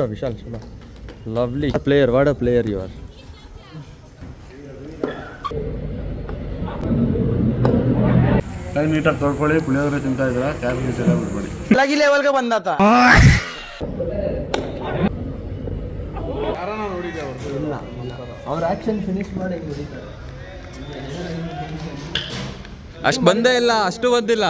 Vishal, Shubha. Lovely player. What a player you are. ಕೈ ನೀಟಾಗಿ ತೊಳ್ಕೊಳ್ಳಿ. ಪುಳಿಯೋಗರೆ ತಿಂತಾ ಇದ್ದೀರಾ, ಕ್ಯಾಬ್ ಗೀಸ್ ಎಲ್ಲ ಬಿಡ್ಬೇಡಿ. अलग ही लेवल का बंदा था. ಅವ್ರ ಆಕ್ಷನ್ ಫಿನಿಶ್ ಮಾಡಿ ಅಷ್ಟು ಬಂದೇ ಇಲ್ಲ, ಅಷ್ಟು ಬಂದಿಲ್ಲ.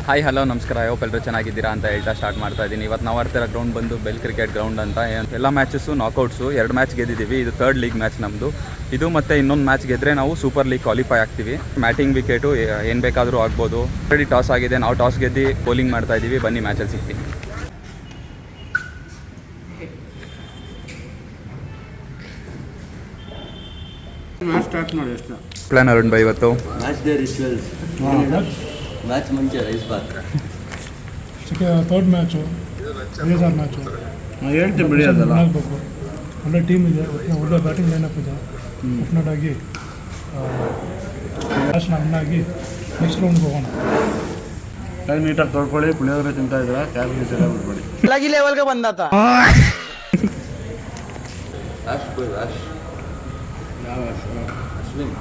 ಹಾಯ್ ಹಲೋ ನಮಸ್ಕಾರ. ಹೋಪ್ ಎಲ್ಲರೂ ಚೆನ್ನಾಗಿದ್ದೀರಾ ಅಂತ ಹೇಳ್ತಾ ಸ್ಟಾರ್ಟ್ ಮಾಡ್ತಾ ಇದ್ದೀನಿ. ಇವತ್ತು ನಾವು ಆಡ್ತಿರೋ ಗ್ರೌಂಡ್ ಬಂದು ಬೆಲ್ ಕ್ರಿಕೆಟ್ ಗ್ರೌಂಡ್ ಅಂತ. ಎಲ್ಲ ಮ್ಯಾಚಸ್ಸು ನಾಕೌಟ್ಸು, 2 ಮ್ಯಾಚ್ ಗೆದ್ದಿದ್ದೀವಿ. ಇದು 3rd ಲೀಗ್ ಮ್ಯಾಚ್ ನಮ್ಮದು. ಇದು ಮತ್ತು ಇನ್ನೊಂದು ಮ್ಯಾಚ್ ಗೆದ್ದರೆ ನಾವು ಸೂಪರ್ ಲೀಗ್ ಕ್ವಾಲಿಫೈ ಆಗ್ತೀವಿ. ಮ್ಯಾಟಿಂಗ್ ವಿಕೆಟು ಏನು ಬೇಕಾದರೂ ಆಗ್ಬೋದು. ಆಲ್ರೆಡಿ ಟಾಸ್ ಆಗಿದೆ, ನಾವು ಟಾಸ್ ಗೆದ್ದು ಬೌಲಿಂಗ್ ಮಾಡ್ತಾ ಇದ್ದೀವಿ. ಬನ್ನಿ ಮ್ಯಾಚಲ್ಲಿ ಸಿಗ್ತೀನಿ. ಮ್ಯಾಚ್ ಸ್ಟಾರ್ಟ್ ಮಾಡಿ. ಎಷ್ಟು ಪ್ಲಾನ್ ಅರುಣ್ ಬೈ ಇವತ್ತು ಮ್ಯಾಚ್ ದೇ ರಿಚುವಲ್ಸ್. ಮ್ಯಾಚ್ ಮುಂಚೆ ರೈಸ್ ಬಾತ್. ಥರ್ಡ್ ಮ್ಯಾಚು, ಬೇಜಾರು ಮ್ಯಾಚು. ಹೇಳ್ತೀನಿ ಬಿಡಿ, ಅದಲ್ಲ ಆಗಬೇಕು. ಒಳ್ಳೆ ಟೀಮ್ ಇದೆ, ಒಳ್ಳೆ ಬ್ಯಾಟಿಂಗ್ ಲೈನಪ್ ಇದೆ. ಡೆಫಿನೆಟಾಗಿ ಮ್ಯಾಚ್ನ ಅನ್ನಾಗಿ ನೆಕ್ಸ್ಟ್ ರೌಂಡ್ಗೆ ಹೋಗೋಣ. ಕೈ ನೀಟಾಗಿ ತೊಳ್ಕೊಳ್ಳಿ. ಪುಳಿಯೋಗರೆ ತಿಂತಾ ಇದ್ದೀರಾ, ಕ್ಯಾಬ್ ಗೀಸ್ ಎಲ್ಲ ಬಿಡ್ಬೇಡಿ. अलग ही लेवल का बंदा था. ಅಶ್ವಿನ್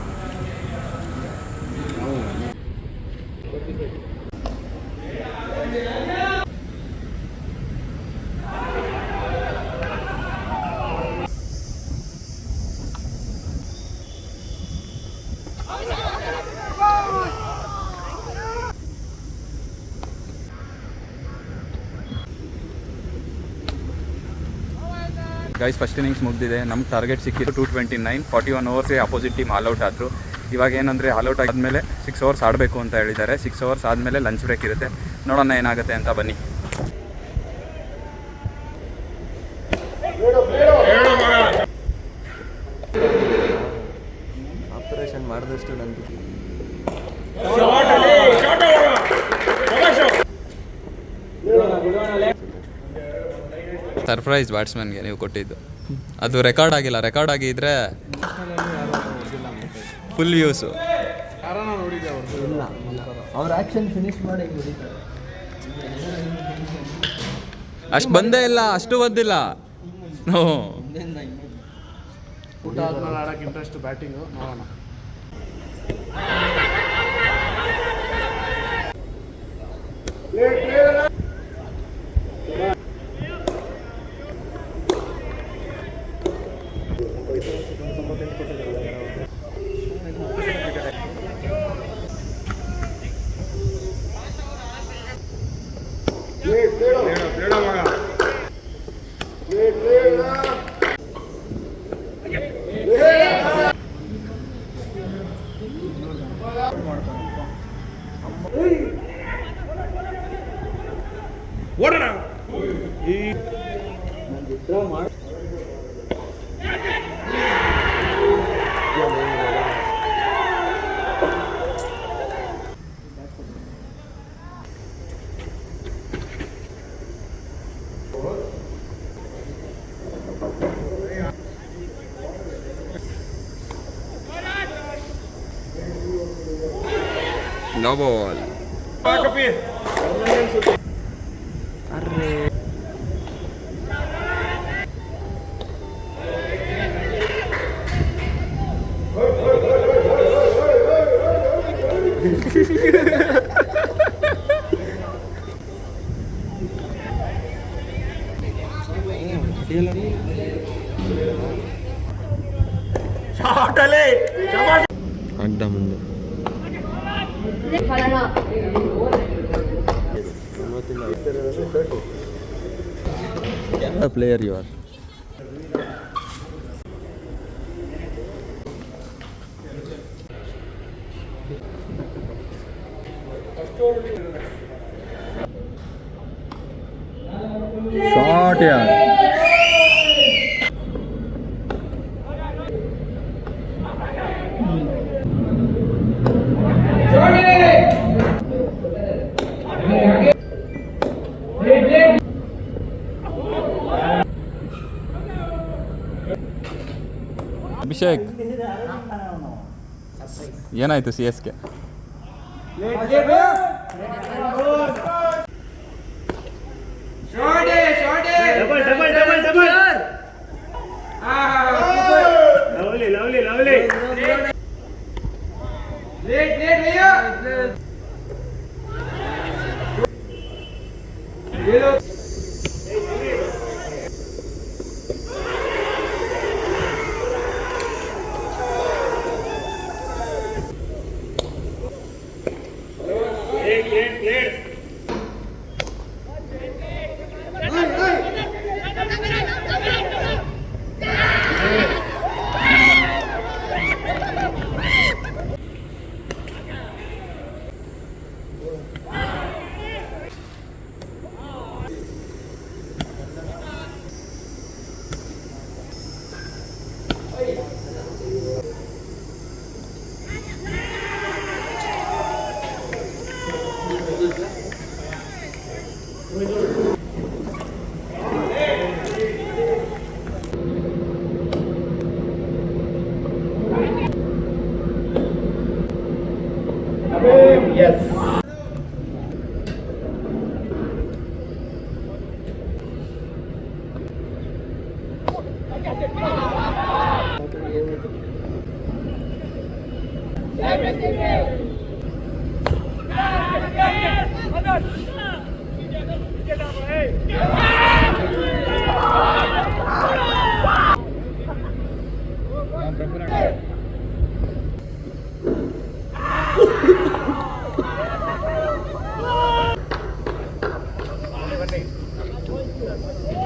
ಗೈಸ್, ಫಸ್ಟ್ ಇನ್ನಿಂಗ್ಸ್ ಮುಗಿದಿದೆ. ನಮ್ಗೆ ಟಾರ್ಗೆಟ್ ಸಿಕ್ಕಿದ್ದು 229. 41 ಓವರ್ಸೇ ಅಪೋಸಿಟ್ ಟೀಮ್ ಆಲ್ಔಟ್ ಆದರು. ಇವಾಗ ಏನಂದರೆ ಆಲ್ಔಟ್ ಆದಮೇಲೆ 6 ಓವರ್ಸ್ ಆಡಬೇಕು ಅಂತ ಹೇಳಿದ್ದಾರೆ. 6 ಓವರ್ಸ್ ಆದಮೇಲೆ ಲಂಚ್ ಬ್ರೇಕ್ ಇರುತ್ತೆ. ನೋಡೋಣ ಏನಾಗುತ್ತೆ ಅಂತ. ಬನ್ನಿ. ಆಪರೇಷನ್ ಮಾಡಿದಷ್ಟು ನಂದು ಸರ್ಪ್ರೈಸ್ ಬ್ಯಾಟ್ಸ್ಮನ್ಗೆ ನೀವು ಕೊಟ್ಟಿದ್ದು. ಅದು ರೆಕಾರ್ಡ್ ಆಗಿಲ್ಲ. ರೆಕಾರ್ಡ್ ಆಗಿದ್ದರೆ ಫುಲ್ ವ್ಯೂಸು. ಅವ್ರ ಆಕ್ಷನ್ ಫಿನಿಶ್ ಮಾಡಿ ಅಷ್ಟು ಬಂದೇ ಇಲ್ಲ, ಅಷ್ಟು ಬಂದಿಲ್ಲ. ಊಟ ಆದ್ಮೇಲೆ ಆಡೋಕ್ಕೆ ಇಂಟ್ರೆಸ್ಟ್ ಬ್ಯಾಟಿಂಗು. ನೋಡೋಣ. No ball. ಅಡ್ಡ ಮುಂದೆ player you are. ಶಾರ್ಟ್ ಯಾರ್. ಅಭಿಷೇಕ್ ಏನಾಯ್ತು CSK?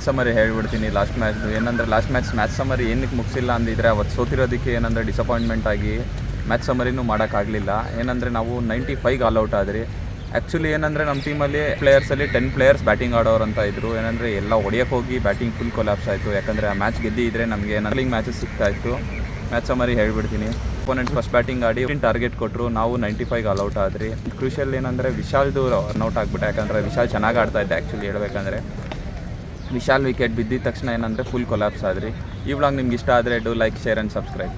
ಸಮರಿ ಹೇಳ್ಬಿಡ್ತೀನಿ ಲಾಸ್ಟ್ ಮ್ಯಾಚ್ದು. ಏನಂದರೆ ಲಾಸ್ಟ್ ಮ್ಯಾಚ್ ಸಮರಿ ಏನಕ್ಕೆ ಮುಗಿಸಿಲ್ಲ ಅಂದಿದ್ರೆ ಅವತ್ತು ಸೋತಿರೋದಕ್ಕೆ ಏನಂದರೆ ಡಿಸಪಾಯಿಂಟ್ಮೆಂಟ್ ಆಗಿ ಮ್ಯಾಚ್ ಸಮರಿನೂ ಮಾಡೋಕ್ಕಾಗಲಿಲ್ಲ. ಏನಂದರೆ ನಾವು 95ಗೆ ಆಲ್ಔಟ್ ಆದ್ರಿ. ಆ್ಯಕ್ಚುಲಿ ಏನಂದರೆ ನಮ್ಮ ಟೀಮಲ್ಲಿ ಪ್ಲೇಯರ್ಸಲ್ಲಿ 10 ಪ್ಲೇಯರ್ಸ್ ಬ್ಯಾಟಿಂಗ್ ಆಡೋರು ಅಂತ ಇದ್ದರು. ಏನಂದರೆ ಎಲ್ಲ ಹೊಡೆಯೋಕ್ಕೆ ಹೋಗಿ ಬ್ಯಾಟಿಂಗ್ ಫುಲ್ ಕೊಲಾಪ್ಸ್ ಆಯಿತು. ಯಾಕಂದರೆ ಆ ಮ್ಯಾಚ್ ಗೆದ್ದಿದ್ರೆ ನಮಗೆ ನರ್ಲಿಂಗ್ ಮ್ಯಾಚಸ್ ಸಿಗ್ತಾಯಿತ್ತು. ಮ್ಯಾಚ್ ಸಮರಿ ಹೇಳ್ಬಿಡ್ತೀನಿ. ಅಪೋನೆಂಟ್ ಫಸ್ಟ್ ಬ್ಯಾಟಿಂಗ್ ಆಡಿ ಟಾರ್ಗೆಟ್ ಕೊಟ್ಟರು, ನಾವು 95ಗೆ ಆಲ್ಔಟ್ ಆದ್ರಿ. ಕ್ರೂಷಿಯಲ್ ಏನಂದರೆ ವಿಶಾಲ್ದು ರನ್ಔಟ್ ಆಗಿಬಿಟ್ಟೆ. ಯಾಕಂದರೆ ವಿಶಾಲ್ ಚೆನ್ನಾಗಿ ಆಡ್ತಾಯಿದ್ದೆ ಆ್ಯಕ್ಚುಲಿ ಹೇಳ್ಬೇಕಂದ್ರೆ. ವಿಶಾಲ್ ವಿಕೆಟ್ ಬಿದ್ದಿದ ತಕ್ಷಣ ಏನಂದರೆ ಫುಲ್ ಕೊಲಾಪ್ಸ್ ಆದ್ರಿ. ಈ ವ್ಲಾಗ್ ನಿಮ್ಗೆ ಇಷ್ಟ ಆದರೆ do like, share and subscribe.